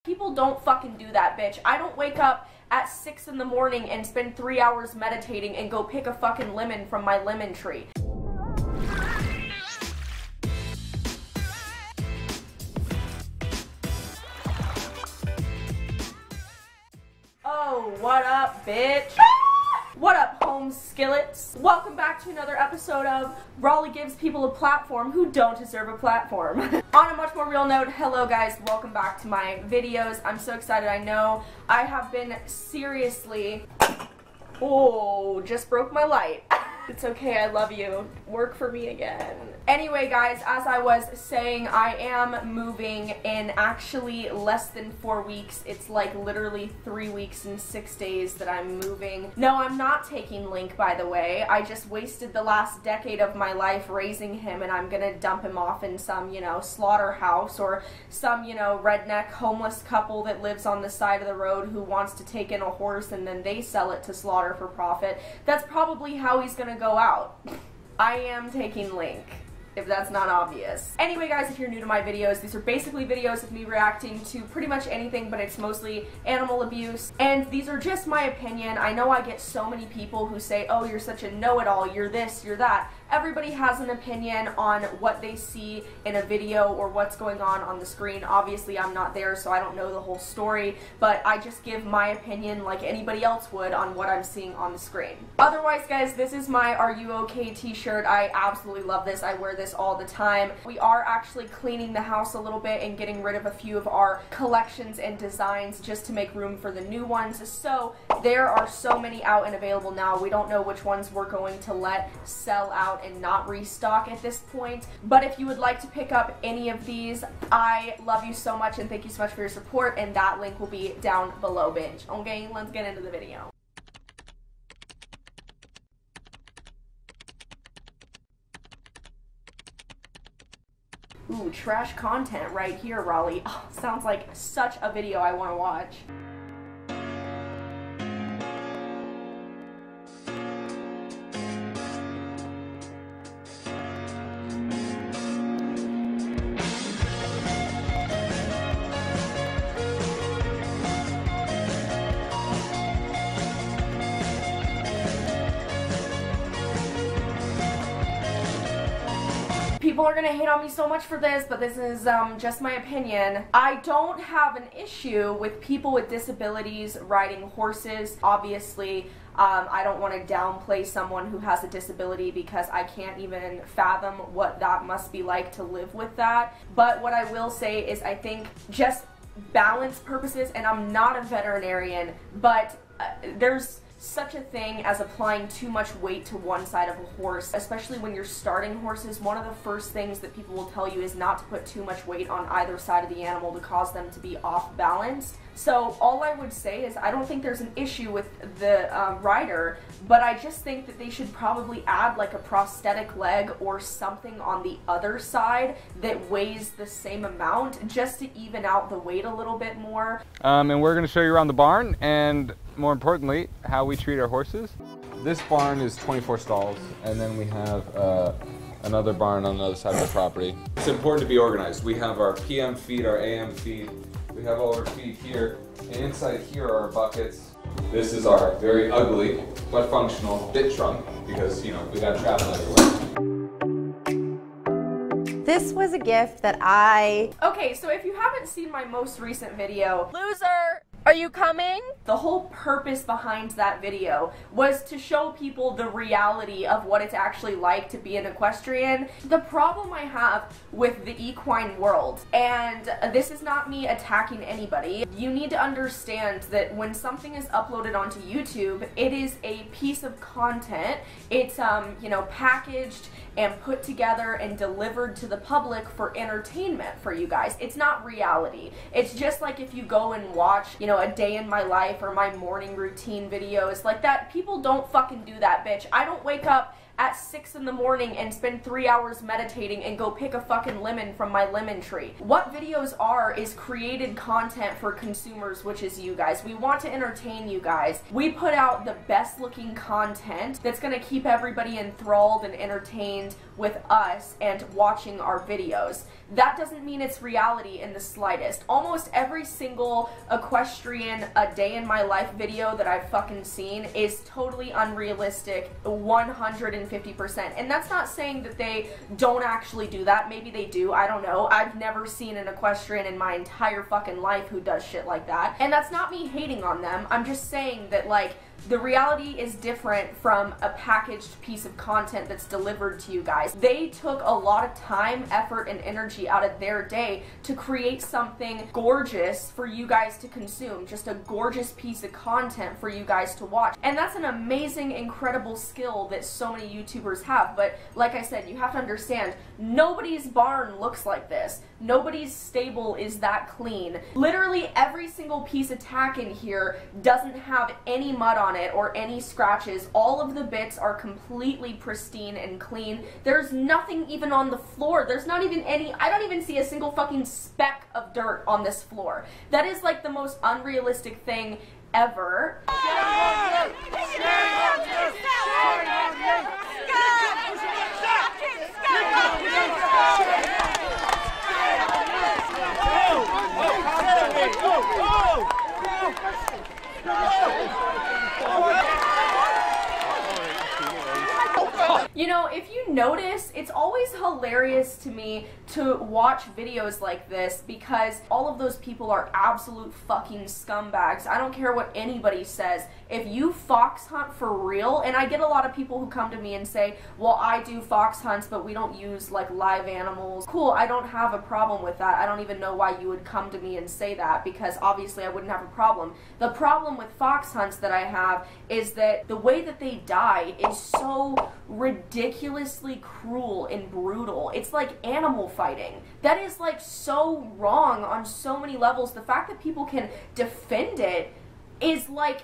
People don't fucking do that, bitch. I don't wake up at 6 in the morning and spend 3 hours meditating and go pick a fucking lemon from my lemon tree. Oh, what up, bitch? What up, home skillets? Welcome back to another episode of Raleigh gives people a platform who don't deserve a platform. On a much more real note, hello guys, welcome back to my videos. I'm so excited. I know I have been seriously... Oh, just broke my light. It's okay, I love you. Work for me again. Anyway guys, as I was saying, I am moving in actually less than 4 weeks. It's like literally 3 weeks and 6 days that I'm moving. No, I'm not taking Link, by the way. I just wasted the last decade of my life raising him, and I'm gonna dump him off in some, you know, slaughterhouse or some, you know, redneck homeless couple that lives on the side of the road who wants to take in a horse and then they sell it to slaughter for profit. That's probably how he's gonna go out. I am taking Link, if that's not obvious. Anyway guys, if you're new to my videos, these are basically videos of me reacting to pretty much anything, but it's mostly animal abuse, and these are just my opinion. I know I get so many people who say, oh, you're such a know-it-all, you're this, you're that. Everybody has an opinion on what they see in a video or what's going on the screen. Obviously, I'm not there, so I don't know the whole story, but I just give my opinion like anybody else would on what I'm seeing on the screen. Otherwise, guys, this is my Are You Okay t-shirt. I absolutely love this. I wear this all the time. We are actually cleaning the house a little bit and getting rid of a few of our collections and designs just to make room for the new ones. So there are so many out and available now. We don't know which ones we're going to let sell out and not restock at this point, but if you would like to pick up any of these, I love you so much and thank you so much for your support, and that link will be down below, bitch. Okay, let's get into the video. Ooh, trash content right here, Raleigh. Oh, sounds like such a video I want to watch. People are gonna hate on me so much for this, but this is just my opinion. I don't have an issue with people with disabilities riding horses. Obviously, I don't want to downplay someone who has a disability because I can't even fathom what that must be like to live with that. But what I will say is I think just balance purposes, and I'm not a veterinarian, but there's such a thing as applying too much weight to one side of a horse, especially when you're starting horses. One of the first things that people will tell you is not to put too much weight on either side of the animal to cause them to be off balanced. So all I would say is I don't think there's an issue with the rider, but I just think that they should probably add like a prosthetic leg or something on the other side that weighs the same amount just to even out the weight a little bit more. And we're going to show you around the barn and more importantly how we treat our horses. This barn is 24 stalls, and then we have another barn on the other side of the property. It's important to be organized. We have our PM feed, our AM feed. We have all our feed here, and inside here are our buckets. This is our very ugly but functional bit trunk because, you know, we got travel everywhere. This was a gift that I... Okay, so if you haven't seen my most recent video, loser! Are you coming? The whole purpose behind that video was to show people the reality of what it's actually like to be an equestrian. The problem I have with the equine world, and this is not me attacking anybody, you need to understand that when something is uploaded onto YouTube, it is a piece of content. It's, you know, packaged and put together and delivered to the public for entertainment for you guys. It's not reality. It's just like if you go and watch, you know, a day in my life or my morning routine videos like that. People don't fucking do that, bitch. I don't wake up at 6 in the morning and spend 3 hours meditating and go pick a fucking lemon from my lemon tree. What videos are is created content for consumers, which is you guys. We want to entertain you guys. We put out the best looking content that's gonna keep everybody enthralled and entertained with us and watching our videos. That doesn't mean it's reality in the slightest. Almost every single equestrian a day in my life video that I've fucking seen is totally unrealistic, 150%. And that's not saying that they don't actually do that. Maybe they do, I don't know. I've never seen an equestrian in my entire fucking life who does shit like that. And that's not me hating on them. I'm just saying that, like, the reality is different from a packaged piece of content that's delivered to you guys. They took a lot of time, effort, and energy out of their day to create something gorgeous for you guys to consume. Just a gorgeous piece of content for you guys to watch. And that's an amazing, incredible skill that so many YouTubers have. But like I said, you have to understand, nobody's barn looks like this. Nobody's stable is that clean. Literally every single piece of tack in here doesn't have any mud on it or any scratches. All of the bits are completely pristine and clean. There's nothing even on the floor. There's not even any, I don't even see a single fucking speck of dirt on this floor. That is like the most unrealistic thing ever. You know, if you notice, it's always hilarious to me to watch videos like this because all of those people are absolute fucking scumbags. I don't care what anybody says. If you fox hunt for real, and I get a lot of people who come to me and say, well, I do fox hunts, but we don't use like live animals. Cool, I don't have a problem with that. I don't even know why you would come to me and say that because obviously I wouldn't have a problem. The problem with fox hunts that I have is that the way that they die is so ridiculously cruel and brutal. It's like animal fighting. That is like so wrong on so many levels. The fact that people can defend it is like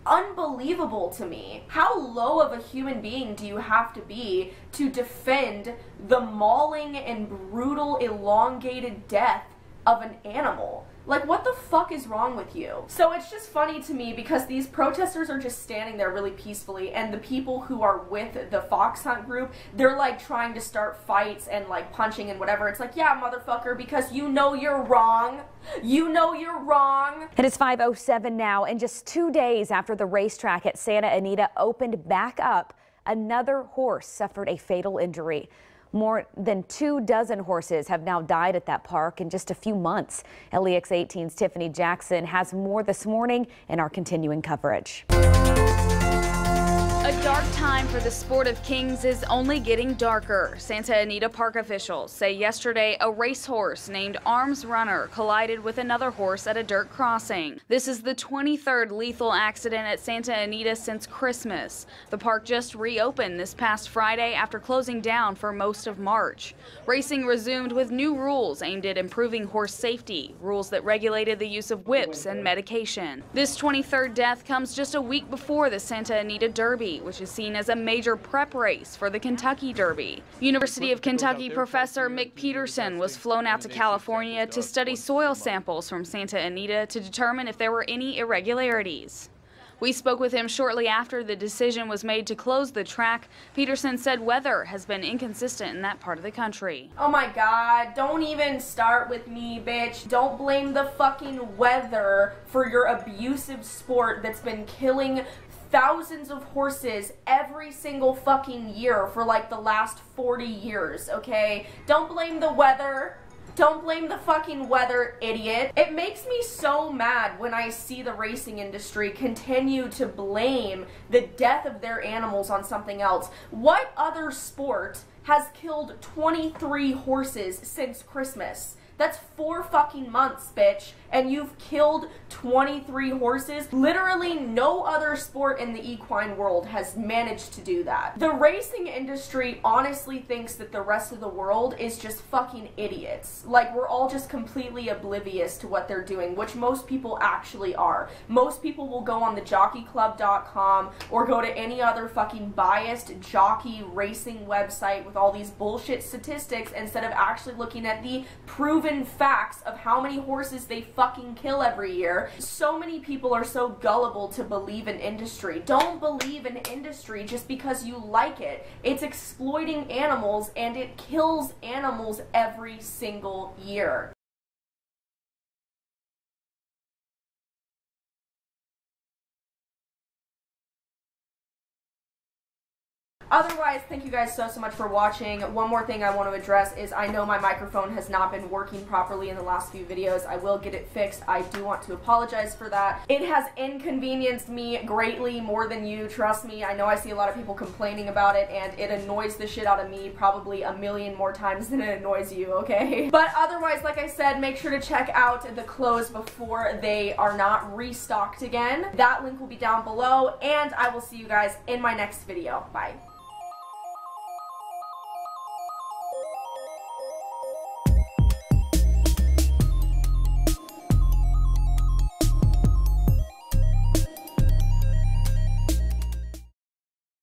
unbelievable to me. How low of a human being do you have to be to defend the mauling and brutal, elongated death of an animal? Like, what the fuck is wrong with you? So it's just funny to me because these protesters are just standing there really peacefully, and the people who are with the fox hunt group, they're like trying to start fights and like punching and whatever. It's like, yeah, motherfucker, because you know you're wrong. You know you're wrong. It is 5:07 now, and just 2 days after the racetrack at Santa Anita opened back up, another horse suffered a fatal injury. More than 24 horses have now died at that park in just a few months. LEX 18's Tiffany Jackson has more this morning in our continuing coverage. A dark time for the sport of kings is only getting darker. Santa Anita Park officials say yesterday a racehorse named Arms Runner collided with another horse at a dirt crossing. This is the 23rd lethal accident at Santa Anita since Christmas. The park just reopened this past Friday after closing down for most of March. Racing resumed with new rules aimed at improving horse safety, rules that regulated the use of whips and medication. This 23rd death comes just a week before the Santa Anita Derby, which is seen as a major prep race for the Kentucky Derby. University of Kentucky professor Mick Peterson was flown out to California to study soil samples from Santa Anita to determine if there were any irregularities. We spoke with him shortly after the decision was made to close the track. Peterson said weather has been inconsistent in that part of the country. Oh my God, don't even start with me, bitch. Don't blame the fucking weather for your abusive sport that's been killing thousands of horses every single fucking year for like the last 40 years, okay? Don't blame the weather. Don't blame the fucking weather, idiot. It makes me so mad when I see the racing industry continue to blame the death of their animals on something else. What other sport has killed 23 horses since Christmas? That's 4 fucking months, bitch, and you've killed 23 horses. Literally no other sport in the equine world has managed to do that. The racing industry honestly thinks that the rest of the world is just fucking idiots. Like, we're all just completely oblivious to what they're doing, which most people actually are. Most people will go on the jockeyclub.com or go to any other fucking biased jockey racing website with all these bullshit statistics instead of actually looking at the proven facts of how many horses they fucking kill every year So many people are so gullible to believe in industry. Don't believe in industry just because you like it. It's exploiting animals and it kills animals every single year. Otherwise, thank you guys so much for watching. One more thing I want to address is I know my microphone has not been working properly in the last few videos. I will get it fixed. I do want to apologize for that. It has inconvenienced me greatly, more than you, trust me. I know I see a lot of people complaining about it, and it annoys the shit out of me probably a million more times than it annoys you, okay? But otherwise, like I said, make sure to check out the clothes before they are not restocked again. That link will be down below, and I will see you guys in my next video. Bye.